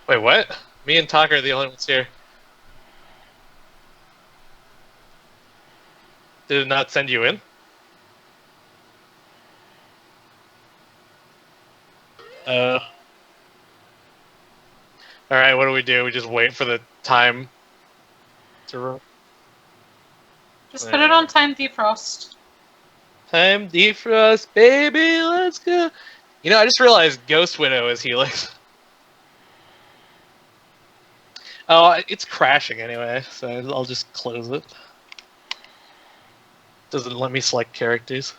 Wait, what? Me and Taka are the only ones here. Did it not send you in? Alright, what do? We just wait for the time to run? Just put it on time defrost. Time defrost, baby, let's go. You know, I just realized Ghost Widow is healing. Oh, it's crashing anyway, so I'll just close it. Doesn't let me select characters.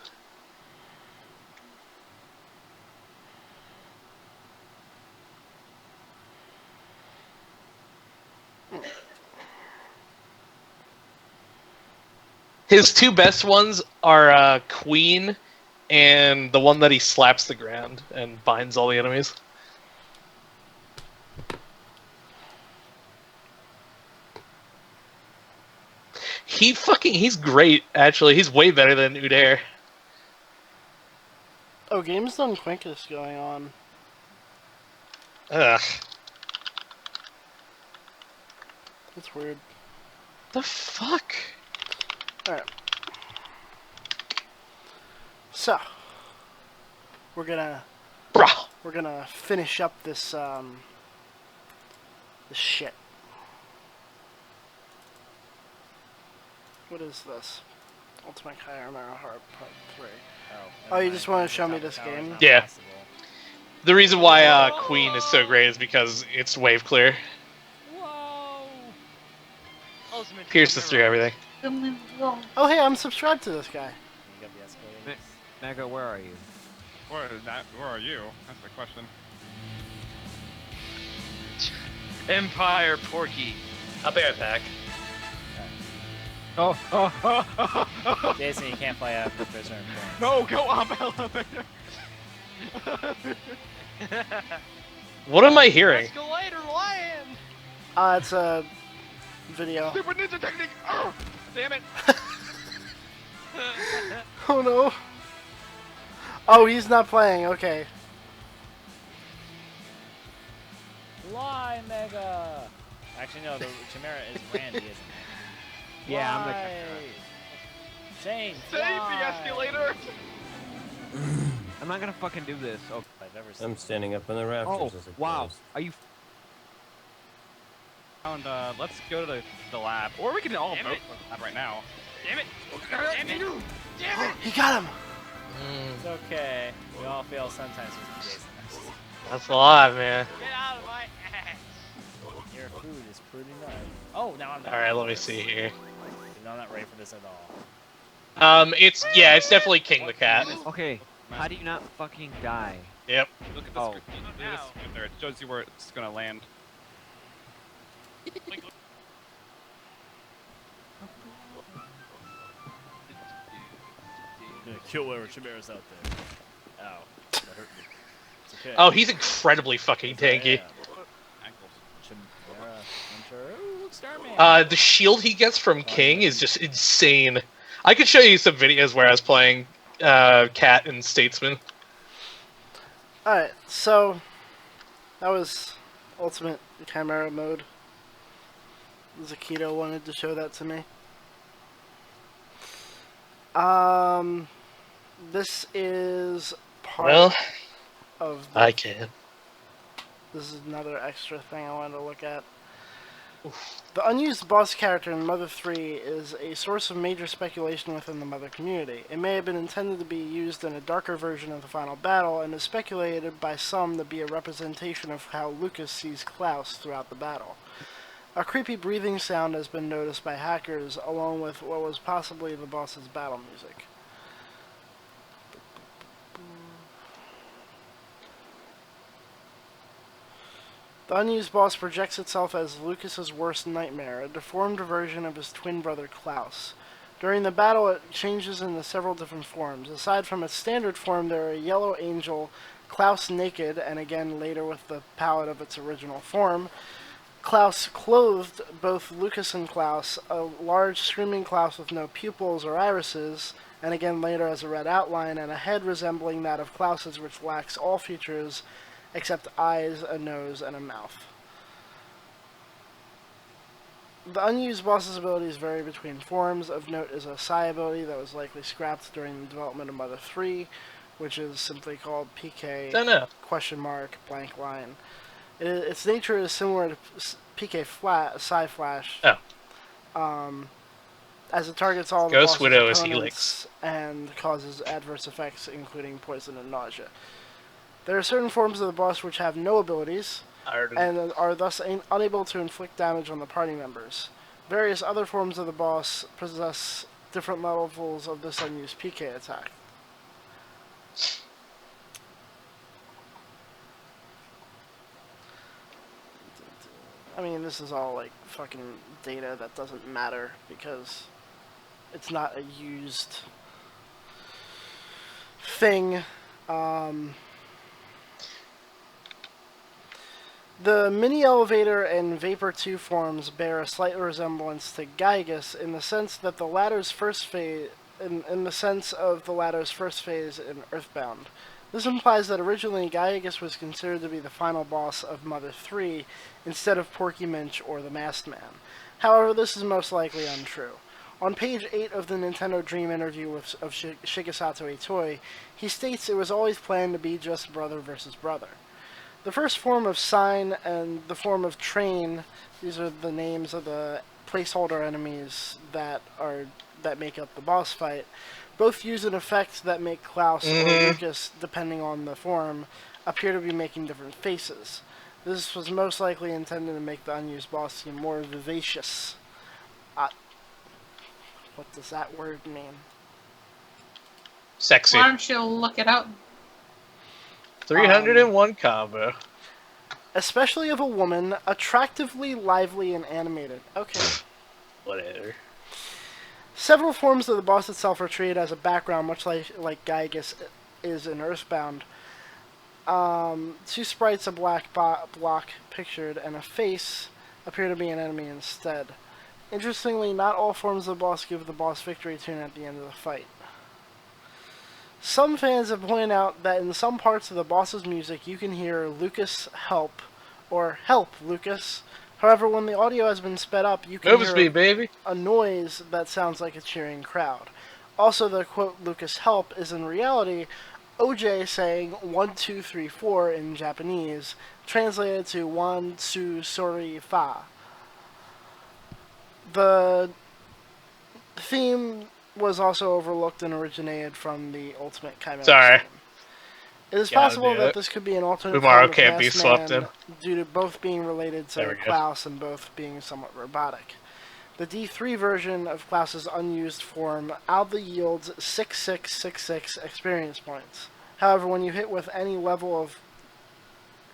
His two best ones are Queen and the one that he slaps the ground and binds all the enemies. He's great, actually. He's way better than Udair. Oh, Games Done Quick is going on. Ugh. That's weird. The fuck? Alright. So, we're gonna finish up this this shit. What is this? Ultimate Chimera Heart Part 3. Oh, you just want to show me this game? Yeah. The reason why Queen is so great is because it's wave clear. Whoa! Pierces through everything. Oh, hey, I'm subscribed to this guy. Mega, where are you? Where are you? That's the question. Empire Porky. I'll be right back. Oh, Jason, you can't play after Prisoner of Thorns. No, go up elevator. What am I hearing? Escalator land. It's a video. Super Ninja Technique. Oh, damn it. Oh no. Oh, he's not playing. Okay. Fly, Mega! Actually, no, the Chimera is Randy, isn't it? Yeah, I'm Fly. Shane, Save fly. the escalator. I'm not gonna fucking do this. Oh, I've ever seen. I'm standing up in the rafters as it wow. goes. Are you? And let's go to the lab, or we can all vote for the lab right now. Damn it! Damn it! Damn it! He got him. It's okay. We all fail sometimes with Jason. That's a lot, man. Get out of my ass! Your food is pretty nice. Oh, now I'm not. Alright, let me see here. I'm not ready for this at all. It's definitely King the Cat. Okay. How do you not fucking die? Yep. Look at this. Oh. Look at this script there. It shows you where it's gonna land. Gonna kill whatever Chimera's out there. Ow. That hurt me. It's okay. Oh, he's incredibly fucking tanky. Yeah. Chimera, Hunter. Ooh, look, Starman. The shield he gets from King is just insane. I could show you some videos where I was playing Cat and Statesman. Alright, so that was Ultimate Chimera mode. Zakito wanted to show that to me. This is part Well, of I can. This is another extra thing I wanted to look at. The unused boss character in Mother 3 is a source of major speculation within the Mother community. It may have been intended to be used in a darker version of the final battle, and is speculated by some to be a representation of how Lucas sees Klaus throughout the battle. A creepy breathing sound has been noticed by hackers, along with what was possibly the boss's battle music. The unused boss projects itself as Lucas's worst nightmare, a deformed version of his twin brother Klaus. During the battle, it changes into several different forms. Aside from its standard form, there are a yellow angel, Klaus naked, and again later with the palette of its original form, Klaus clothed, both Lucas and Klaus, a large screaming Klaus with no pupils or irises, and again later as a red outline, and a head resembling that of Klaus's which lacks all features except eyes, a nose, and a mouth. The unused boss's abilities vary between forms. Of note is a Psi ability that was likely scrapped during the development of Mother 3, which is simply called PK Don't know. blank line. Its nature is similar to PK Psi Flash. Oh. As it targets all the Ghost boss's Widow is opponents and causes adverse effects, including poison and nausea. There are certain forms of the boss which have no abilities, and are thus unable to inflict damage on the party members. Various other forms of the boss possess different levels of this unused PK attack. I mean, this is all like fucking data that doesn't matter because it's not a used thing. The mini elevator and Vapor 2 forms bear a slight resemblance to Gygus in the sense that the latter's first phase, in the sense of the latter's first phase in Earthbound. This implies that originally Gygus was considered to be the final boss of Mother 3 instead of Porky Minch or the Masked Man. However, this is most likely untrue. On page 8 of the Nintendo Dream interview of Shigesato Itoi, he states it was always planned to be just brother versus brother. The first form of Sign and the form of Train, these are the names of the placeholder enemies that make up the boss fight, both use an effect that make Klaus or Lucas, depending on the form, appear to be making different faces. This was most likely intended to make the unused boss seem more vivacious. What does that word mean? Sexy. Why don't you look it up? 301 combo. Especially of a woman, attractively lively and animated. Okay. Whatever. Several forms of the boss itself are treated as a background, much like Gygus is in Earthbound. Two sprites, a black block pictured, and a face appear to be an enemy instead. Interestingly, not all forms of the boss give the boss victory tune at the end of the fight. Some fans have pointed out that in some parts of the boss's music you can hear Lucas help, or help Lucas. However, when the audio has been sped up, you can hear a noise that sounds like a cheering crowd. Also, the quote Lucas help is in reality OJ saying 1, 2, 3, 4 in Japanese, translated to 1, 2, sorry, fa. The theme was also overlooked and originated from the Ultimate Chimera. Sorry. It is possible that this could be an alternate Umaro form of can't be Masked swept Man in. due to both being related to Klaus and both being somewhat robotic. The D3 version of Klaus's unused form, Alda yields 6666 experience points. However, when you hit with any level of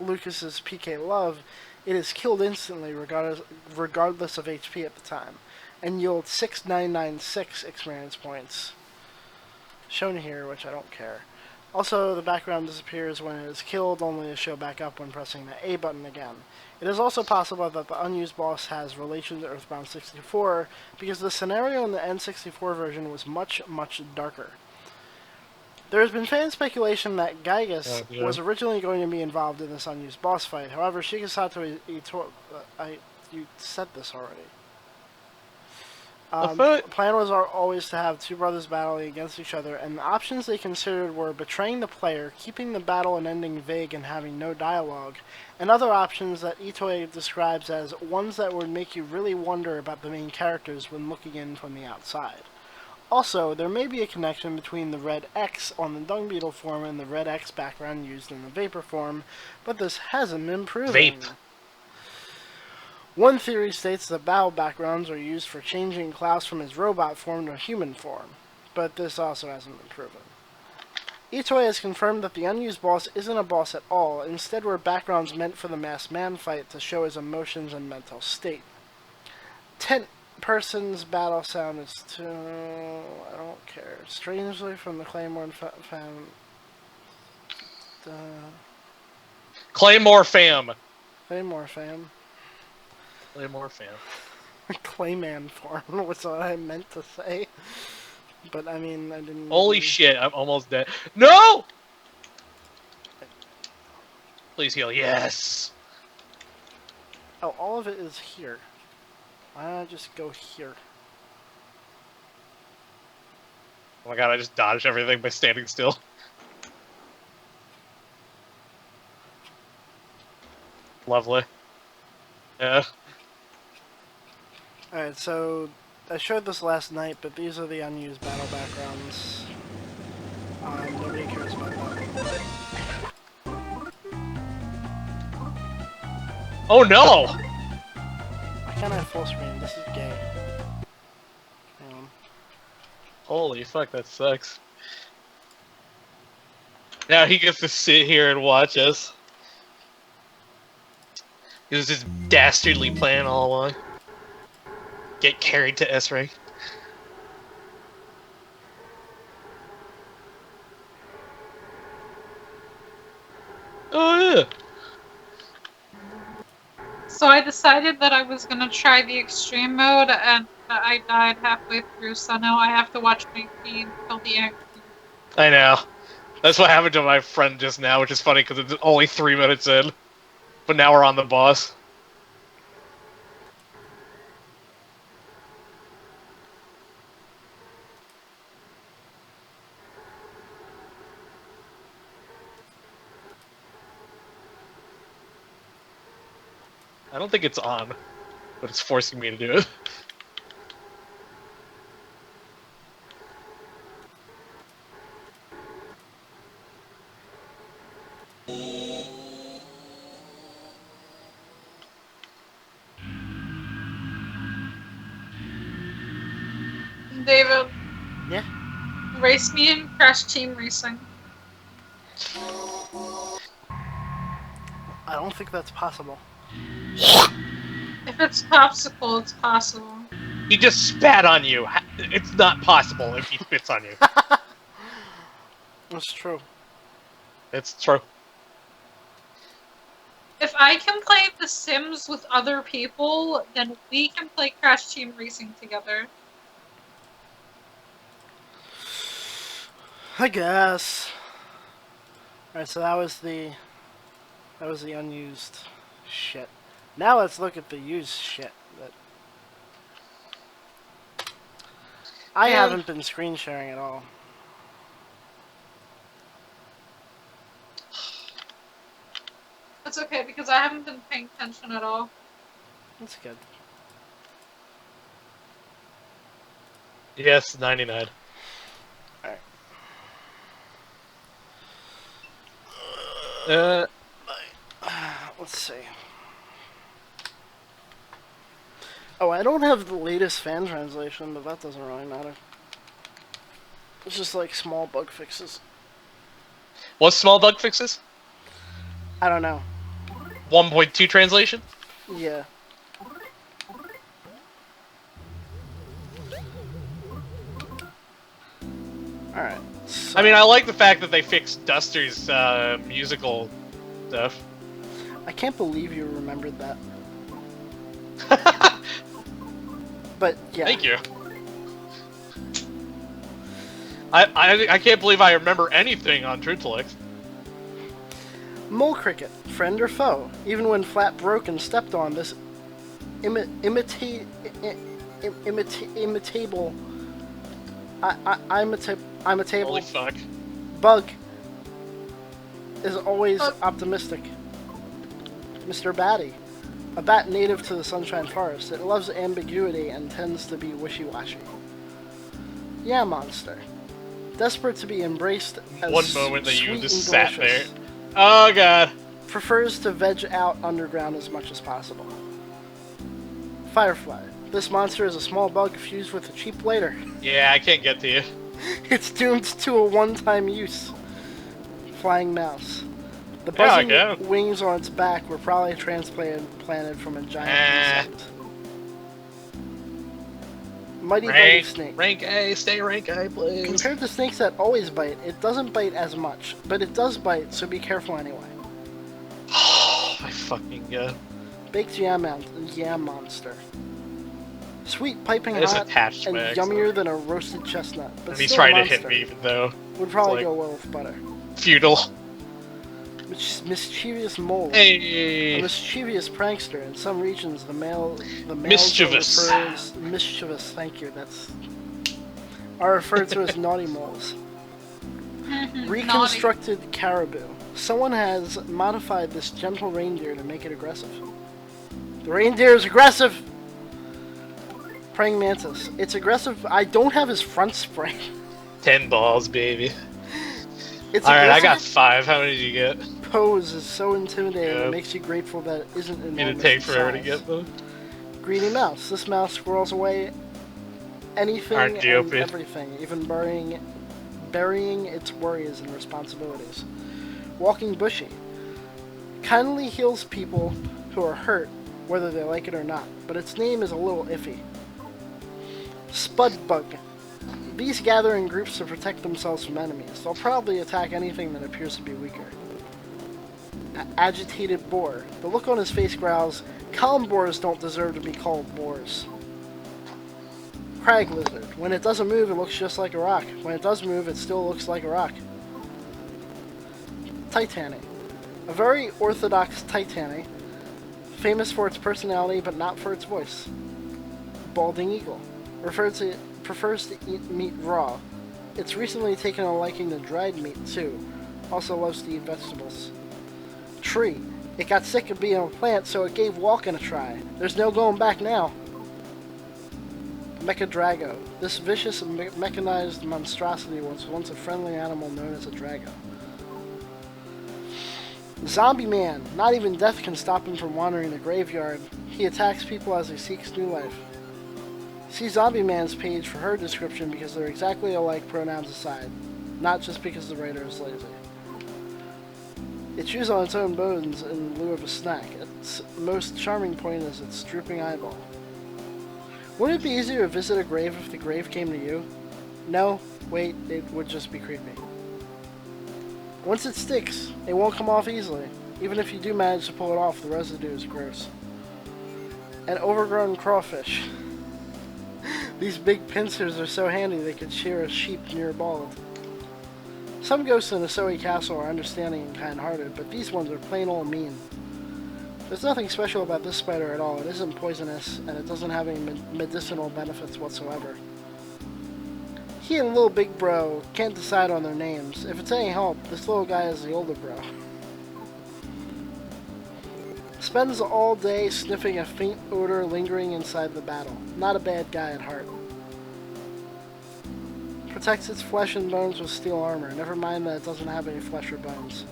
Lucas's PK Love, it is killed instantly regardless of HP at the time, and yields 6996 experience points. Shown here, which I don't care. Also, the background disappears when it is killed, only to show back up when pressing the A button again. It is also possible that the unused boss has relation to Earthbound 64, because the scenario in the N64 version was much, much darker. There has been fan speculation that Gygus was originally going to be involved in this unused boss fight. However, Shigesato Itoi, you said this already. Plan was always to have two brothers battling against each other, and the options they considered were betraying the player, keeping the battle and ending vague and having no dialogue, and other options that Itoi describes as ones that would make you really wonder about the main characters when looking in from the outside. Also, there may be a connection between the red X on the Dung Beetle form and the red X background used in the Vapor form, but this hasn't been proven. Vape. One theory states that battle backgrounds are used for changing Klaus from his robot form to human form, but this also hasn't been proven. Itoi has confirmed that the unused boss isn't a boss at all, instead were backgrounds meant for the Masked Man fight to show his emotions and mental state. 10 person's battle sound is too... I don't care. Strangely from the Claymore fam... Claymore fam. Claymore fam. Claymore fam. Clayman form was what I meant to say. But I mean, I didn't... Holy shit, I'm almost dead. No! Please heal. Yes! Oh, all of it is here. Why don't I just go here? Oh my god, I just dodged everything by standing still. Lovely. Yeah. Alright, so I showed this last night, but these are the unused battle backgrounds. Nobody cares about that. Oh no! Why can't I full screen? This is gay. Hang on. Holy fuck, that sucks. Now he gets to sit here and watch us. He was just dastardly plan all along. Get carried to S rank. Oh yeah. So I decided that I was gonna try the extreme mode, and I died halfway through. So now I have to watch my feed till the end. I know. That's what happened to my friend just now, which is funny because it's only 3 minutes in. But now we're on the boss. I don't think it's on, but it's forcing me to do it. David. Yeah? Race me in Crash Team Racing. I don't think that's possible. If it's popsicle, it's possible. He just spat on you. It's not possible if he spits on you. That's true. It's true. If I can play The Sims with other people, then we can play Crash Team Racing together. I guess. Alright, so that was the unused shit. Now let's look at the used shit. That I haven't been screen sharing at all. That's okay, because I haven't been paying attention at all. That's good. Yes, 99. Alright. Let's see. Oh, I don't have the latest fan translation, but that doesn't really matter. It's just like small bug fixes. What's small bug fixes? I don't know. 1.2 translation? Yeah. Alright. So I mean, I like the fact that they fixed Duster's musical stuff. I can't believe you remembered that. But yeah. Thank you. I can't believe I remember anything on Trutellix. Mole cricket, friend or foe? Even when flat broke and stepped on, this imitable. Holy fuck. Bug is always optimistic. Mr. Batty, a bat native to the Sunshine Forest. It loves ambiguity and tends to be wishy-washy. Yeah, monster. Desperate to be embraced as One moment that you sweet just and sat delicious. there. Oh god. Prefers to veg out underground as much as possible. Firefly. This monster is a small bug fused with a cheap blader. Yeah, I can't get to you. It's doomed to a one-time use. Flying mouse. The Yeah, I buzzing guess. wings on its back were probably transplanted from a giant insect. Mighty biting snake. Rank A, stay rank A, please. Compared to snakes that always bite, it doesn't bite as much, but it does bite, so be careful anyway. Oh my fucking god. Baked yam monster. Sweet, piping It's hot, attached and by accident. yummier than a roasted chestnut. But And he's still a trying to hit monster. me even though. Would probably like- go well with butter. Feudal. mischievous mole. A Hey, mischievous prankster. In some regions, the males Mischievous. mischievous. Thank you. Are referred to as naughty moles. Naughty. Reconstructed caribou. Someone has modified this gentle reindeer to make it aggressive. The reindeer is aggressive. Praying mantis. It's aggressive. I don't have his front spring. 10 balls, baby. It's Alright, I aggressive. got 5. How many did you get? Pose is so intimidating. Yeah. It makes you grateful that it isn't enormous. It'd take in forever to size. get them. Greedy mouse. This mouse squirrels away anything and Archaeopia. everything, even burying its worries and responsibilities. Walking bushy. Kindly heals people who are hurt, whether they like it or not, but its name is a little iffy. Spud bug. These gather in groups to protect themselves from enemies. They'll probably attack anything that appears to be weaker. Agitated boar. The look on his face growls, calm boars don't deserve to be called boars. Crag lizard. When it doesn't move, it looks just like a rock. When it does move, it still looks like a rock. Titani. A very orthodox Titani, famous for its personality but not for its voice. Balding eagle. Prefers to eat meat raw. It's recently taken a liking to dried meat too. Also loves to eat vegetables. Tree. It got sick of being a plant, so it gave walking a try. There's no going back now. Mechadrago. This vicious mechanized monstrosity was once a friendly animal known as a drago. Zombie man. Not even death can stop him from wandering the graveyard. He attacks people as he seeks new life. See Zombie Man's page for her description because they're exactly alike, pronouns aside. Not just because the writer is lazy. It chews on its own bones in lieu of a snack. Its most charming point is its drooping eyeball. Wouldn't it be easier to visit a grave if the grave came to you? No, wait, it would just be creepy. Once it sticks, it won't come off easily. Even if you do manage to pull it off, the residue is gross. An overgrown crawfish. These big pincers are so handy they could shear a sheep near bald. Some ghosts in Asoi Castle are understanding and kind-hearted, but these ones are plain old mean. There's nothing special about this spider at all. It isn't poisonous, and it doesn't have any medicinal benefits whatsoever. He and Little Big Bro can't decide on their names. If it's any help, this little guy is the older bro. Spends all day sniffing a faint odor lingering inside the battle. Not a bad guy at heart. Protects its flesh and bones with steel armor. Never mind that it doesn't have any flesh or bones.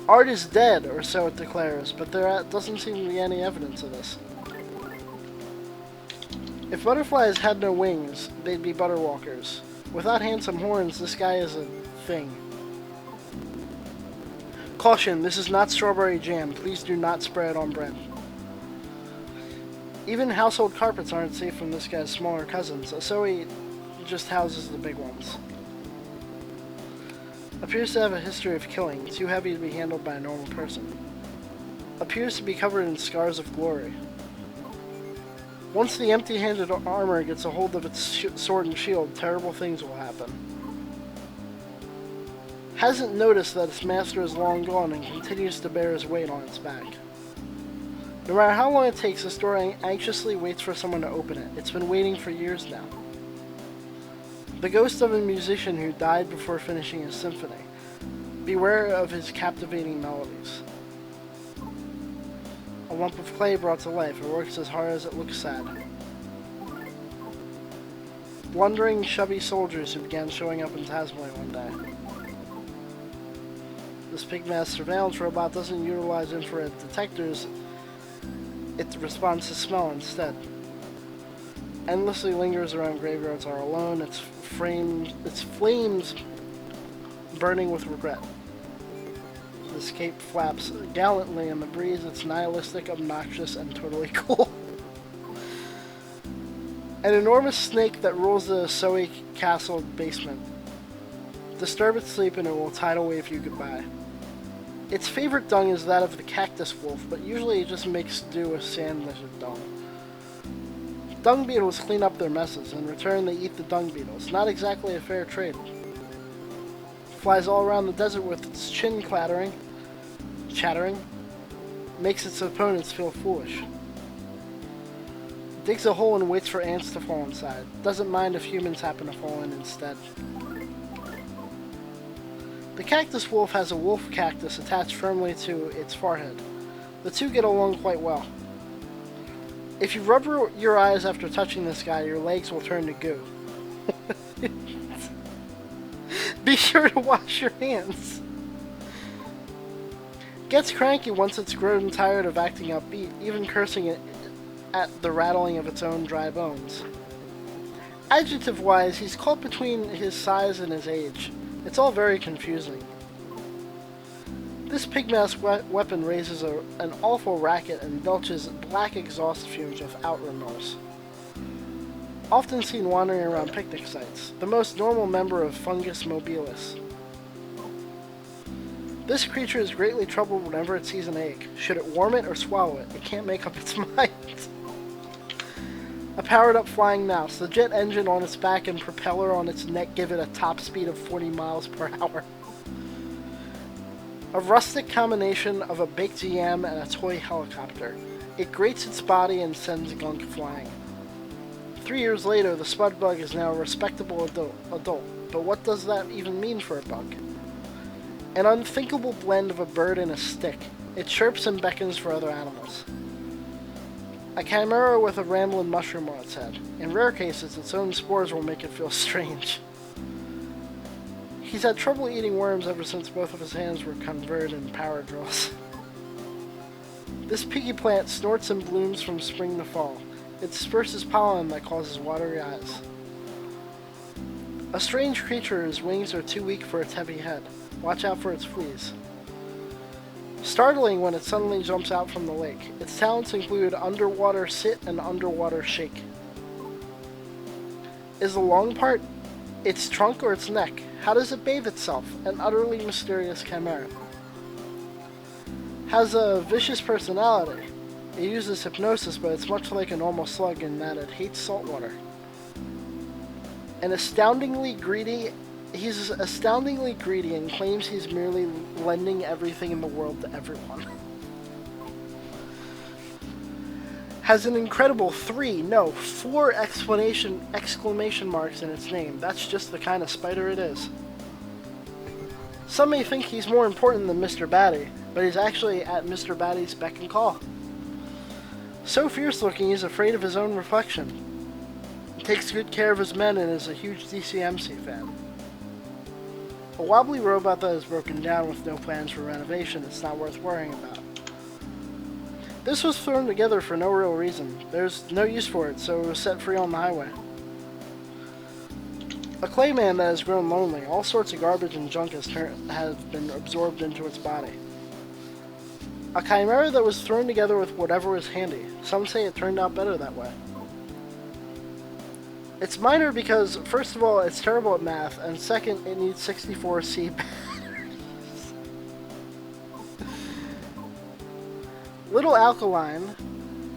Art is dead, or so it declares, but there doesn't seem to be any evidence of this. If butterflies had no wings, they'd be butterwalkers. Without handsome horns, this guy is a thing. Caution, this is not strawberry jam. Please do not spray it on bread. Even household carpets aren't safe from this guy's smaller cousins. Asoi just houses the big ones. Appears to have a history of killing, too heavy to be handled by a normal person. Appears to be covered in scars of glory. Once the empty-handed armor gets a hold of its sword and shield, terrible things will happen. Hasn't noticed that its master is long gone and continues to bear his weight on its back. No matter how long it takes, this door anxiously waits for someone to open it. It's been waiting for years now. The ghost of a musician who died before finishing his symphony. Beware of his captivating melodies. A lump of clay brought to life. It works as hard as it looks sad. Blundering, chubby soldiers who began showing up in Tasmania one day. This pigmask surveillance robot doesn't utilize infrared detectors. It responds to smell instead. Endlessly lingers around graveyards are alone, its flames burning with regret. This cape flaps gallantly in the breeze. It's nihilistic, obnoxious, and totally cool. An enormous snake that rules the Asoi Castle basement. Disturb its sleep and it will tidal wave you goodbye. Its favorite dung is that of the cactus wolf, but usually it just makes do with sand lizard dung. Dung beetles clean up their messes. In return, they eat the dung beetles. Not exactly a fair trade. Flies all around the desert with its chin clattering. chattering, makes its opponents feel foolish. Digs a hole and waits for ants to fall inside. Doesn't mind if humans happen to fall in instead. The cactus wolf has a wolf cactus attached firmly to its forehead. The two get along quite well. If you rub your eyes after touching this guy, your legs will turn to goo. Be sure to wash your hands. Gets cranky once it's grown tired of acting upbeat, even cursing it at the rattling of its own dry bones. Adjective-wise, he's caught between his size and his age. It's all very confusing. This pigmask weapon raises an awful racket and belches black exhaust fumes without remorse. Often seen wandering around picnic sites, the most normal member of Fungus mobilis. This creature is greatly troubled whenever it sees an egg. Should it warm it or swallow it? It can't make up its mind. A powered-up flying mouse. The jet engine on its back and propeller on its neck give it a top speed of 40 miles per hour. A rustic combination of a baked yam and a toy helicopter. It grates its body and sends gunk flying. 3 years later, the spud bug is now a respectable adult. But what does that even mean for a bug? An unthinkable blend of a bird and a stick. It chirps and beckons for other animals. A chimera with a rambling mushroom on its head. In rare cases, its own spores will make it feel strange. He's had trouble eating worms ever since both of his hands were converted in power drills. This piggy plant snorts and blooms from spring to fall. It disperses pollen that causes watery eyes. A strange creature whose wings are too weak for its heavy head. Watch out for its fleas. Startling when it suddenly jumps out from the lake. Its talents include underwater sit and underwater shake. Is the long part its trunk or its neck? How does it bathe itself? An utterly mysterious chimera. Has a vicious personality. It uses hypnosis, but it's much like a normal slug in that it hates salt water. He's astoundingly greedy and claims he's merely lending everything in the world to everyone. Has an incredible 4 exclamation marks in its name. That's just the kind of spider it is. Some may think he's more important than Mr. Batty, but he's actually at Mr. Batty's beck and call. So fierce looking he's afraid of his own reflection. He takes good care of his men and is a huge DCMC fan. A wobbly robot that is broken down with no plans for renovation is not worth worrying about. This was thrown together for no real reason. There's no use for it, so it was set free on the highway. A clayman that has grown lonely. All sorts of garbage and junk have been absorbed into its body. A chimera that was thrown together with whatever was handy. Some say it turned out better that way. It's minor because, first of all, it's terrible at math, and second, it needs 64C batteries. Little Alkaline,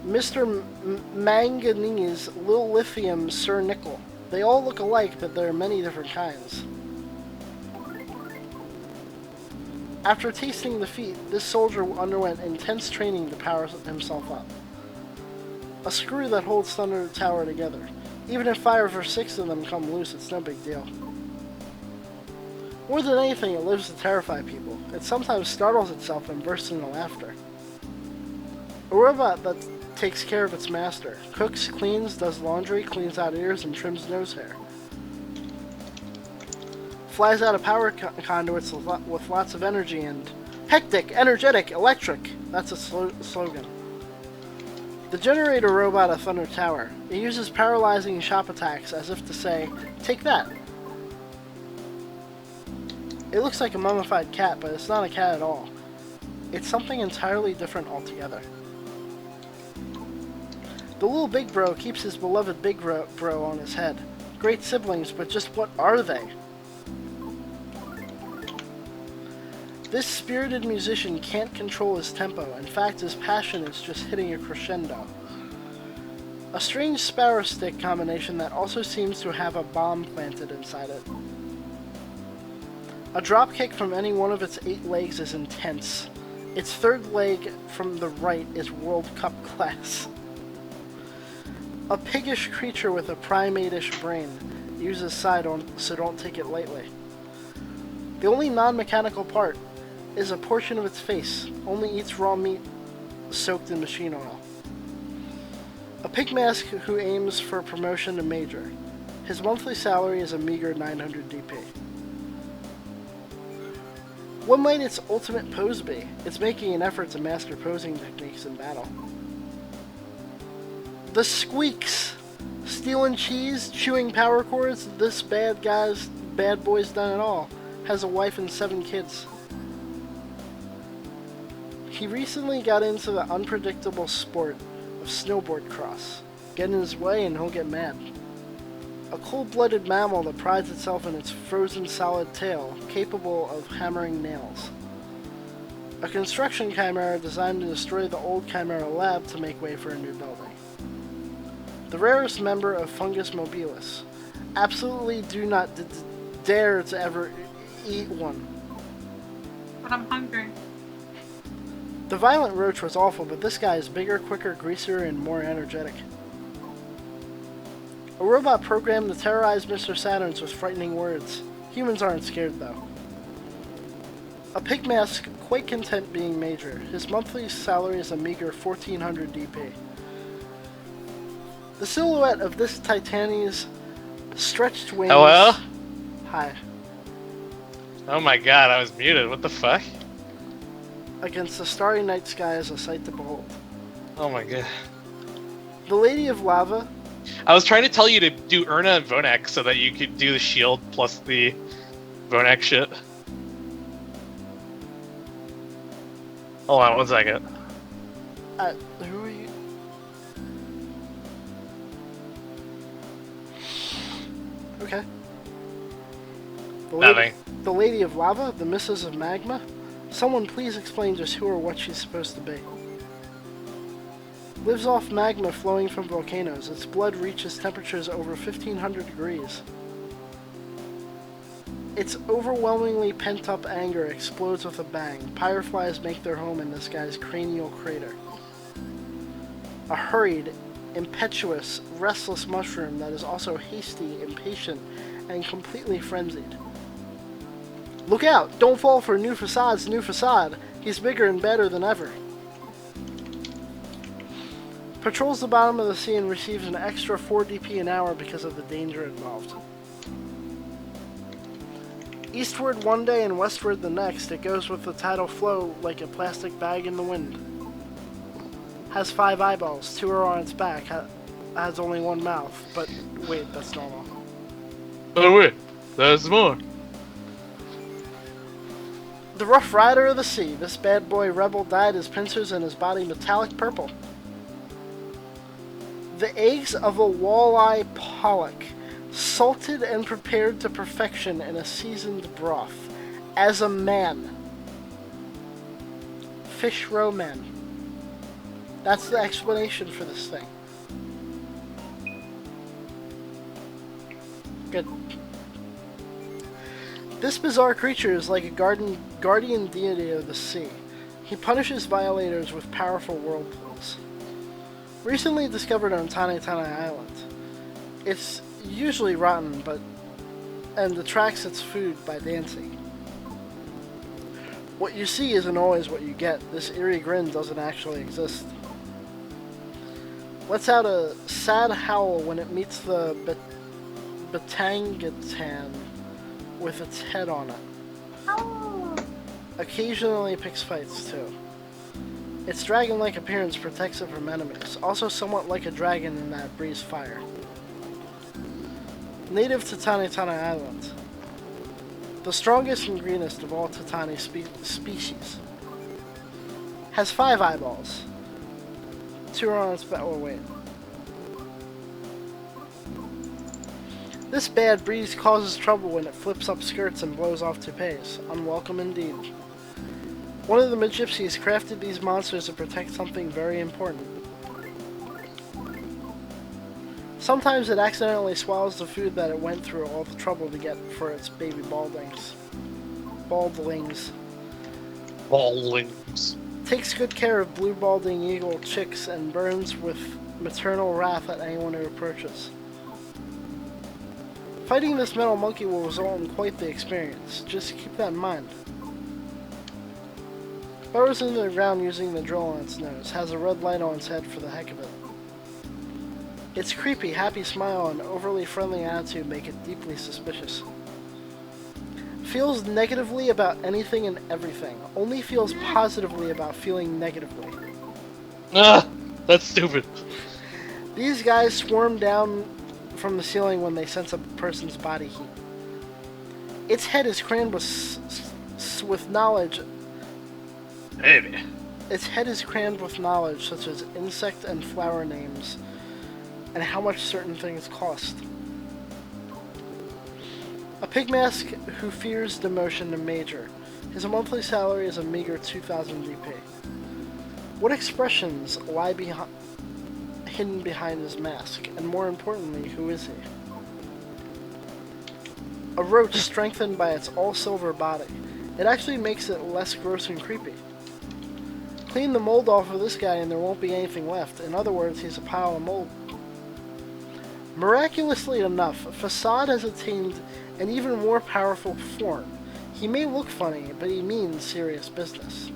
Mr. Manganese, Lil Lithium, Sir Nickel. They all look alike, but there are many different kinds. After tasting defeat, this soldier underwent intense training to power himself up. A screw that holds Thunder Tower together. Even if 5 or 6 of them come loose, it's no big deal. More than anything, it lives to terrify people. It sometimes startles itself and bursts into laughter. A robot that takes care of its master. Cooks, cleans, does laundry, cleans out ears, and trims nose hair. Flies out of power conduits with lots of energy and... Hectic, energetic, electric! That's a slogan. The generator robot at Thunder Tower. It uses paralyzing shock attacks as if to say, take that! It looks like a mummified cat, but it's not a cat at all. It's something entirely different altogether. The little Big Bro keeps his beloved Big Bro on his head. Great siblings, but just what are they? This spirited musician can't control his tempo. In fact, his passion is just hitting a crescendo. A strange sparrow stick combination that also seems to have a bomb planted inside it. A dropkick from any one of its 8 legs is intense. Its third leg from the right is World Cup class. A piggish creature with a primate-ish brain. Uses Sidon, so don't take it lightly. The only non-mechanical part is a portion of its face. Only eats raw meat soaked in machine oil. A pig mask who aims for promotion to major. His monthly salary is a meager 900 DP. What might its ultimate pose be? It's making an effort to master posing techniques in battle. The Squeaks! Stealing cheese, chewing power cords, this bad boy's done it all. Has a wife and 7 kids. He recently got into the unpredictable sport of snowboard cross. Get in his way and he'll get mad. A cold-blooded mammal that prides itself in its frozen solid tail, capable of hammering nails. A construction chimera designed to destroy the old chimera lab to make way for a new building. The rarest member of Fungus mobilis. Absolutely do not dare to ever eat one. But I'm hungry. The violent roach was awful, but this guy is bigger, quicker, greasier, and more energetic. A robot programmed to terrorize Mr. Saturns with frightening words. Humans aren't scared, though. A pig mask quite content being major. His monthly salary is a meager 1400 DP. The silhouette of this Titanes stretched wings... Hello? Hi. Oh my god, I was muted. What the fuck? Against the starry night sky is a sight to behold. Oh my god. The Lady of Lava... I was trying to tell you to do Urna and Vonak so that you could do the shield plus the Vonak shit. Hold on 1 second. Who are you? Okay. Nothing. The Lady of Lava? The Missus of Magma? Someone please explain just who or what she's supposed to be. Lives off magma flowing from volcanoes. Its blood reaches temperatures over 1500 degrees. Its overwhelmingly pent-up anger explodes with a bang. Pyreflies make their home in this guy's cranial crater. A hurried, impetuous, restless mushroom that is also hasty, impatient, and completely frenzied. Look out! Don't fall for new facade. He's bigger and better than ever. Patrols the bottom of the sea and receives an extra 4 DP an hour because of the danger involved. Eastward one day and westward the next, it goes with the tidal flow like a plastic bag in the wind. Has 5 eyeballs, 2 are on its back, has only 1 mouth, but wait, that's normal. Oh wait, there's more. The Rough Rider of the Sea. This bad boy rebel dyed his pincers and his body metallic purple. The eggs of a walleye pollock, salted and prepared to perfection in a seasoned broth. As a man. Fish roe men. That's the explanation for this thing. Good. This bizarre creature is like a guardian deity of the sea. He punishes violators with powerful whirlpools. Recently discovered on Tane Island. It's usually rotten, and attracts its food by dancing. What you see isn't always what you get. This eerie grin doesn't actually exist. Lets out a sad howl when it meets the Batangitan with its head on it. Oh. Occasionally picks fights too. Its dragon-like appearance protects it from enemies, also somewhat like a dragon in that breathes fire. Native to Tane Island. The strongest and greenest of all Titani species. Has 5 eyeballs. 2 are on its back. Oh, wait. This bad breeze causes trouble when it flips up skirts and blows off toupees. Unwelcome indeed. One of the Magypsies crafted these monsters to protect something very important. Sometimes it accidentally swallows the food that it went through all the trouble to get for its baby baldlings. Baldlings. Baldlings. Takes good care of blue balding eagle chicks and burns with maternal wrath at anyone who approaches. Fighting this metal monkey will result in quite the experience. Just keep that in mind. Burrows into the ground using the drill on its nose. Has a red light on its head for the heck of it. Its creepy, happy smile and overly friendly attitude make it deeply suspicious. Feels negatively about anything and everything. Only feels positively about feeling negatively. Ah, that's stupid. These guys swarm down from the ceiling when they sense a person's body heat. Its head is crammed with knowledge. Maybe. Its head is crammed with knowledge such as insect and flower names and how much certain things cost. A pigmask who fears demotion to major. His monthly salary is a meager 2,000 GP. What expressions lie hidden behind his mask? And more importantly, who is he? A roach strengthened by its all-silver body. It actually makes it less gross and creepy. Clean the mold off of this guy and there won't be anything left. In other words, he's a pile of mold. Miraculously enough, Facade has attained an even more powerful form. He may look funny, but he means serious business.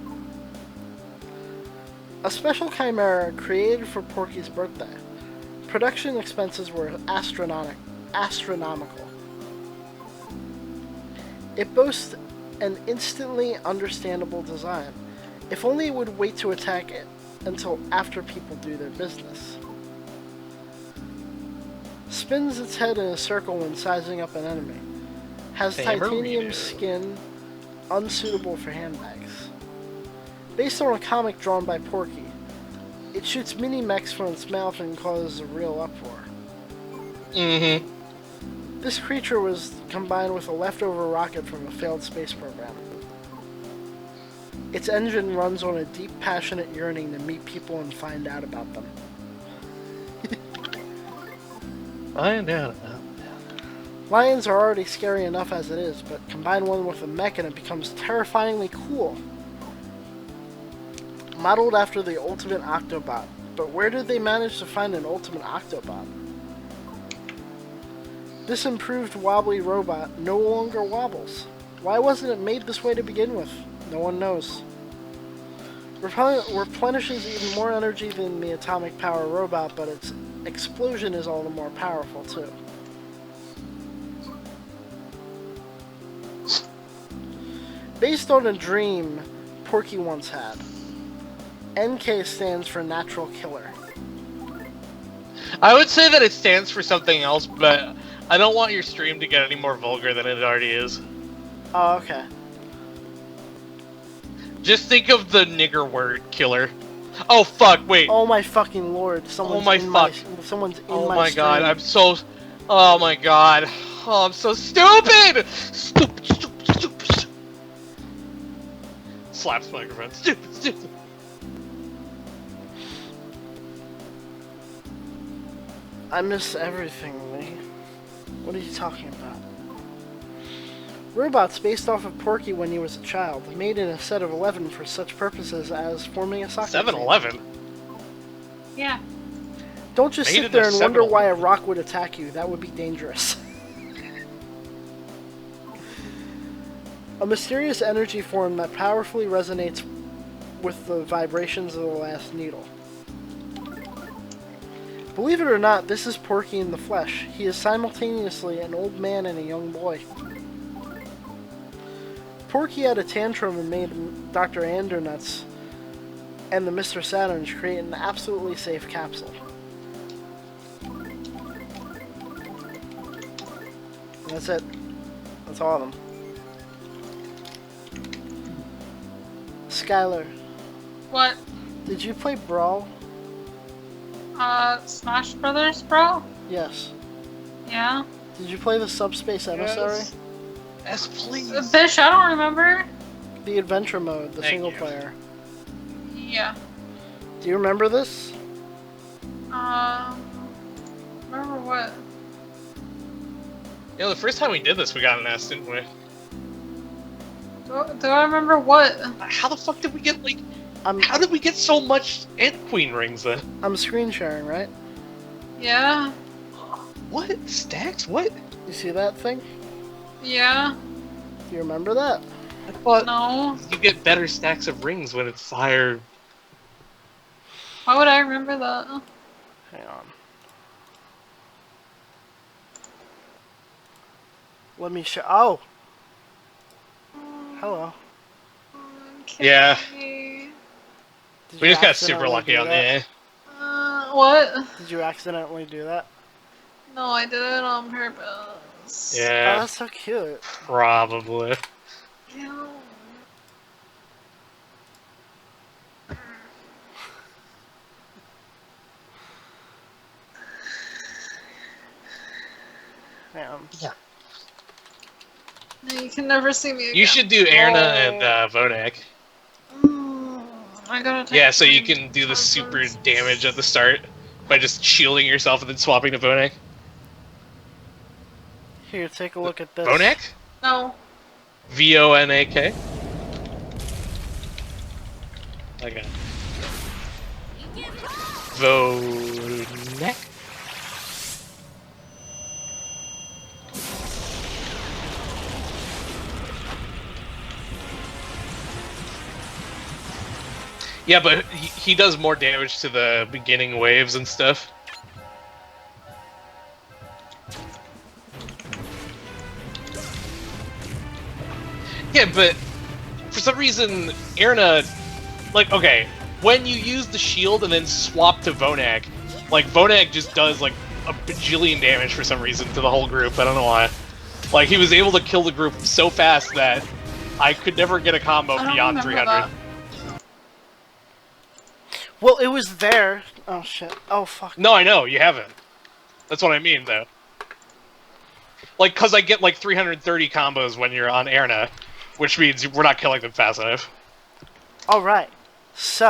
A special chimera created for Porky's birthday. Production expenses were astronomical. It boasts an instantly understandable design. If only it would wait to attack it until after people do their business. Spins its head in a circle when sizing up an enemy. Has titanium skin, unsuitable for handbags. Based on a comic drawn by Porky, it shoots mini-mechs from its mouth and causes a real uproar. Mm-hmm. This creature was combined with a leftover rocket from a failed space program. Its engine runs on a deep, passionate yearning to meet people and find out about them. Find out about that. Lions are already scary enough as it is, but combine one with a mech and it becomes terrifyingly cool. Modeled after the Ultimate Octobot. But where did they manage to find an Ultimate Octobot? This improved wobbly robot no longer wobbles. Why wasn't it made this way to begin with? No one knows. Replenishes even more energy than the atomic power robot, but its explosion is all the more powerful too. Based on a dream Porky once had. NK stands for Natural Killer. I would say that it stands for something else, but I don't want your stream to get any more vulgar than it already is. Oh, okay. Just think of the nigger word, killer. Oh fuck, wait. Oh my fucking lord, someone's my in fuck. someone's in Oh my my stream. god, I'm so... Oh my god. Oh, I'm so stupid! Stupid. Slaps microphone. Stupid. I miss everything, Lee. What are you talking about? Robots based off of Porky when he was a child, made in a set of 11 for such purposes as forming a soccer team. 7-Eleven? Yeah. Don't just Made sit in there a and wonder why a 7-Eleven. rock would attack you. That would be dangerous. A mysterious energy form that powerfully resonates with the vibrations of the last needle. Believe it or not, this is Porky in the flesh. He is simultaneously an old man and a young boy. Porky had a tantrum and made Dr. Andernuts and the Mr. Saturns create an absolutely safe capsule. And that's it. That's all of them. Skylar, What? did you play Brawl? Smash Brothers, bro? Yes. Yeah. Did you play the Subspace Emissary? Yes, please. Bish, I don't remember. The adventure mode, the Thank single you. player. Yeah. Do you remember this? Remember what? You know, the first time we did this, we got an S, didn't we? Do I remember what? How the fuck did we get, like, How did we get so much Ant Queen rings then? I'm screen sharing, right? Yeah. What? Stacks? What? You see that thing? Yeah. You remember that? I thought No. you get better stacks of rings when it's higher. Why would I remember that? Hang on. Let me show. Oh! Hello. Yeah. Okay. Did We you just got super accidentally lucky do on that? the. What? Did you accidentally do that? No, I did it on purpose. Oh, Yeah, that's so cute. probably. Ew. Damn. No, you can never see me again. You should do Erna and Vonak. I gotta take Yeah, so you my can do the super husband's- damage at the start by just shielding yourself and then swapping to Vonak. Here, take a look at this. Vonak? No. Vonak? Okay. Vonak? Yeah, but he does more damage to the beginning waves and stuff. Yeah, but for some reason, Erna, like, okay, when you use the shield and then swap to Vonak, like, Vonak just does, like, a bajillion damage for some reason to the whole group. I don't know why. Like, he was able to kill the group so fast that I could never get a combo I don't beyond remember 300. that. Well, it was there. Oh, shit. Oh, fuck. No, I know, you haven't. That's what I mean, though. Like, because I get, like, 330 combos when you're on Erna, which means we're not killing them fast enough. Alright. So.